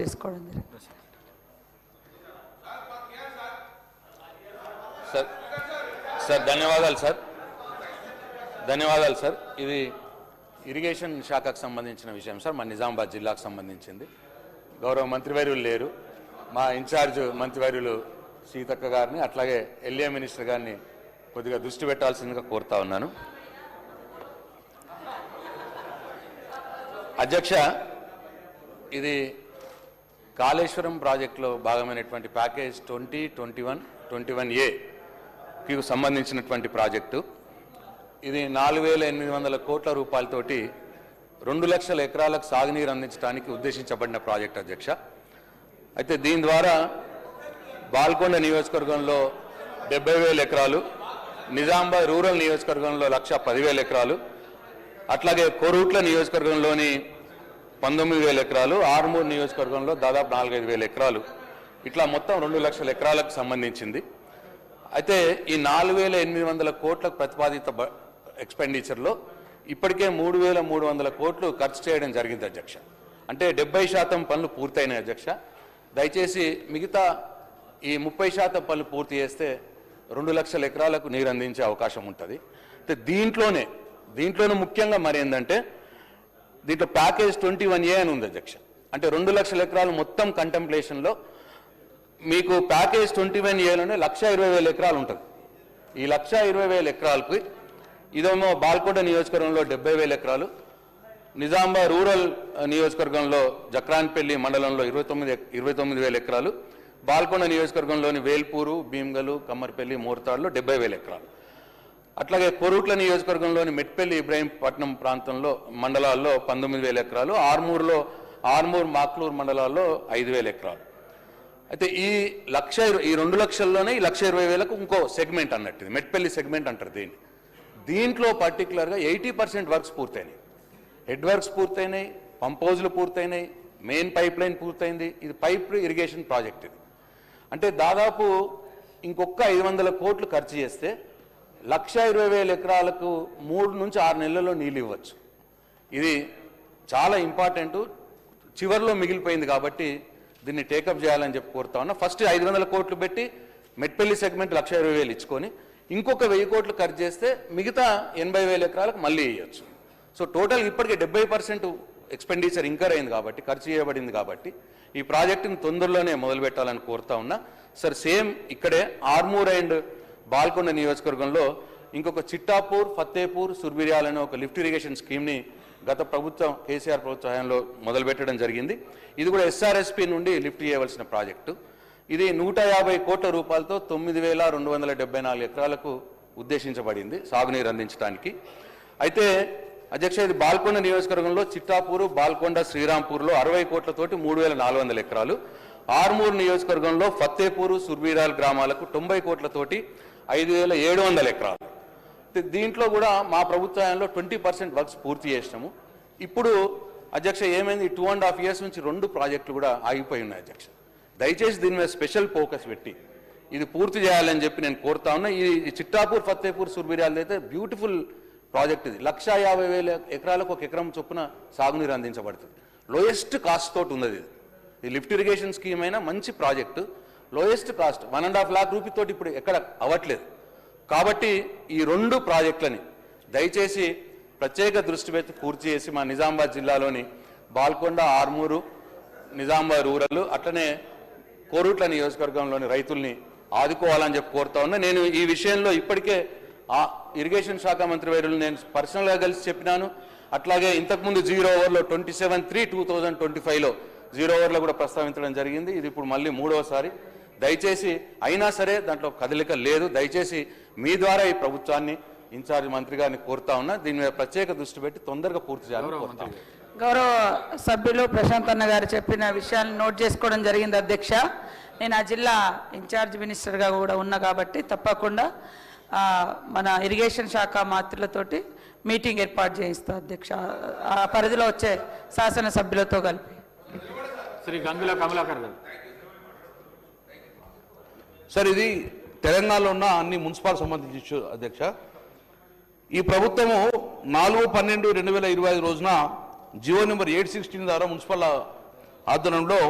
చేసుకోవడం జరిగింది. సార్ ధన్యవాదాలు సార్. ఇది ఇరిగేషన్ శాఖకు సంబంధించిన విషయం సార్, మన నిజామాబాద్ జిల్లాకు సంబంధించింది. గౌరవ మంత్రివర్యులు లేరు, మా ఇన్ఛార్జ్ మంత్రివర్యులు సీతక్క గారిని అట్లాగే ఎల్ఏ మినిస్టర్ గారిని కొద్దిగా దృష్టి పెట్టాల్సిందిగా కోరుతా ఉన్నాను. అధ్యక్ష, ఇది కాళేశ్వరం ప్రాజెక్టులో భాగమైనటువంటి ప్యాకేజ్ 2021-21A కి సంబంధించినటువంటి ప్రాజెక్టు. ఇది 4,800 కోట్ల రూపాయలతోటి 2 లక్షల ఎకరాలకు సాగునీరు అందించడానికి ఉద్దేశించబడిన ప్రాజెక్ట్ అధ్యక్ష. అయితే దీని ద్వారా బాల్కొండ నియోజకవర్గంలో 70,000 ఎకరాలు, నిజామాబాద్ రూరల్ నియోజకవర్గంలో 1,10,000 ఎకరాలు, అట్లాగే కోరుట్ల నియోజకవర్గంలోని 19,000 ఎకరాలు, ఆర్మూర్ నియోజకవర్గంలో దాదాపు 4,500 ఎకరాలు, ఇట్లా మొత్తం 2 లక్షల ఎకరాలకు సంబంధించింది. అయితే ఈ 4,800 కోట్ల ప్రతిపాదిత ఎక్స్పెండిచర్లో ఇప్పటికే 3,300 కోట్లు ఖర్చు చేయడం జరిగింది అధ్యక్ష. అంటే 70% పనులు పూర్తయినాయి అధ్యక్ష. దయచేసి మిగతా ఈ 30% పనులు పూర్తి చేస్తే 2 లక్షల ఎకరాలకు నీరు అందించే అవకాశం ఉంటుంది. అయితే దీంట్లోనూ ముఖ్యంగా మరి ఏంటంటే దీంట్లో ప్యాకేజ్ 21A అని ఉంది అధ్యక్ష. అంటే 2 లక్షల ఎకరాలు మొత్తం కంటెంప్లేషన్లో మీకు ప్యాకేజ్ 21Aలోనే 1,20,000 ఎకరాలు ఉంటుంది. ఈ 1,20,000 ఎకరాలకు ఇదేమో బాల్కొండ నియోజకవర్గంలో 70,000 ఎకరాలు, నిజామాబాద్ రూరల్ నియోజకవర్గంలో జక్రాన్పల్లి మండలంలో 29,000 ఎకరాలు, బాల్కొండ నియోజకవర్గంలోని వేల్పూరు, భీమ్గల్, కమ్మర్పల్లి, మోర్తాడులో 70,000 ఎకరాలు, అట్లాగే కోరుట్ల నియోజకవర్గంలోని మెట్పల్లి, ఇబ్రాహీంపట్నం ప్రాంతంలో మండలాల్లో 19,000 ఎకరాలు, ఆర్మూర్ మాక్లూరు మండలాల్లో 5,000 ఎకరాలు. అయితే ఈ 2 లక్షల్లోనే ఈ 1,20,000కు ఇంకో సెగ్మెంట్ అన్నట్టు, మెట్పల్లి సెగ్మెంట్ అంటారు దీన్ని. దీంట్లో పర్టికులర్గా 80% వర్క్స్ పూర్తయినాయి. హెడ్ వర్క్స్ పూర్తయినాయి, పంప్ హౌజ్లు పూర్తయినాయి, మెయిన్ పైప్ లైన్ పూర్తయింది. ఇది పైప్ ఇరిగేషన్ ప్రాజెక్ట్. ఇది అంటే దాదాపు ఇంకొక 500 కోట్లు ఖర్చు చేస్తే 1,20,000 ఎకరాలకు 3 నుంచి 6 నెలల్లో నీళ్ళు ఇవ్వచ్చు. ఇది చాలా ఇంపార్టెంట్, చివరిలో మిగిలిపోయింది కాబట్టి దీన్ని టేకప్ చేయాలని చెప్పి కోరుతా ఉన్నా. ఫస్ట్ 500 కోట్లు పెట్టి మెట్పల్లి సెగ్మెంట్ 1,20,000 ఇచ్చుకొని ఇంకొక 1,000 కోట్లు ఖర్చు చేస్తే మిగతా 80,000 ఎకరాలకు మళ్ళీ ఇవ్వచ్చు. సో టోటల్ ఇప్పటికే 70% ఎక్స్పెండిచర్ ఇంకర్ అయింది కాబట్టి, ఖర్చు చేయబడింది కాబట్టి ఈ ప్రాజెక్టును తొందరలోనే మొదలు పెట్టాలని కోరుతా ఉన్నా. సార్ సేమ్ ఇక్కడే ఆర్మూర్ అండ్ బాల్కొండ నియోజకవర్గంలో ఇంకొక చిట్టాపూర్, ఫత్తేపూర్, సుర్బిర్యాల్ అనే ఒక లిఫ్ట్ ఇరిగేషన్ స్కీమ్ని గత ప్రభుత్వం కేసీఆర్ ప్రభుత్వ హయాంలో మొదలుపెట్టడం జరిగింది. ఇది కూడా SRSP నుండి లిఫ్ట్ చేయవలసిన ప్రాజెక్టు. ఇది 150 కోట్ల రూపాయలతో 9,274 ఎకరాలకు ఉద్దేశించబడింది సాగునీరు అందించడానికి. అయితే అధ్యక్ష, ఇది బాల్కొండ నియోజకవర్గంలో చిట్టాపూరు, బాల్కొండ, శ్రీరాంపూర్లో 60 కోట్లతోటి 3,400 ఎకరాలు, ఆర్మూర్ నియోజకవర్గంలో ఫత్తేపూరు, సుర్బిర్యాల్ గ్రామాలకు 90 కోట్లతోటి 5,700 ఎకరాలు. దీంట్లో కూడా మా ప్రభుత్వంలో 20% వర్క్స్ పూర్తి చేసినాము. ఇప్పుడు అధ్యక్ష ఏమైంది, 2.5 years నుంచి 2 ప్రాజెక్టులు కూడా ఆగిపోయి ఉన్నాయి అధ్యక్ష. దయచేసి దీని మీద స్పెషల్ ఫోకస్ పెట్టి ఇది పూర్తి చేయాలని చెప్పి నేను కోరుతా ఉన్నా. ఈ చిట్టాపూర్, ఫత్తేపూర్, సుర్బిర్యాల్ అయితే బ్యూటిఫుల్ ప్రాజెక్ట్. ఇది 1,50,000 ఎకరాలకు 1 ఎకరం చొప్పున సాగునీరు అందించబడుతుంది. లోయెస్ట్ కాస్ట్ తోటి ఉన్నది. ఇది లిఫ్ట్ ఇరిగేషన్ స్కీమ్ అయినా మంచి project. Lowest cost 1.5 lakh rupee తోటి ఇప్పుడు ఎక్కడ అవ్వట్లేదు. కాబట్టి ఈ 2 ప్రాజెక్టులని దయచేసి ప్రత్యేక దృష్టి పెట్టి పూర్తి చేసి మా నిజామాబాద్ జిల్లాలోని బాల్కొండ, ఆర్మూరు, నిజామాబాద్ రూరల్ అట్లనే కోరుట్ల నియోజకవర్గంలోని రైతుల్ని ఆదుకోవాలని చెప్పి కోరుతా ఉన్నా. నేను ఈ విషయంలో ఇప్పటికే ఇరిగేషన్ శాఖ మంత్రి వైరులు నేను పర్సనల్గా కలిసి చెప్పినాను. అట్లాగే ఇంతకుముందు 0 ఓవర్లో 27/3/2025లో 0 ఓవర్లో కూడా ప్రస్తావించడం జరిగింది. ఇది ఇప్పుడు మళ్ళీ 3వసారి. దయచేసి అయినా సరే దాంట్లో కదలిక లేదు. దయచేసి మీ ద్వారా ఈ ప్రభుత్వాన్ని, ఇన్ఛార్జ్ మంత్రి గారిని కోరుతా ఉన్నా, దీని మీద ప్రత్యేక దృష్టి పెట్టి తొందరగా పూర్తి చేయాలని కోరుతా. గౌరవ సభ్యులు ప్రశాంత్ అన్న గారు చెప్పిన విషయాలను నోట్ చేసుకోవడం జరిగింది అధ్యక్ష. నేను ఆ జిల్లా ఇన్ఛార్జ్ మినిస్టర్గా కూడా ఉన్నా కాబట్టి తప్పకుండా మన ఇరిగేషన్ శాఖ మంత్రులతోటి మీటింగ్ ఏర్పాటు చేయిస్తా అధ్యక్ష, ఆ పరిధిలో వచ్చే శాసనసభ్యులతో కలిపి. శ్రీ గంగుల కమలాకర్ గారు. సార్, ఇది తెలంగాణలో ఉన్న అన్ని మున్సిపాల్ సంబంధించి అధ్యక్ష. ఈ ప్రభుత్వము 4/12/2025 రోజున జియో నెంబర్ 816 ద్వారా మున్సిపల్ ఆధ్వర్యంలో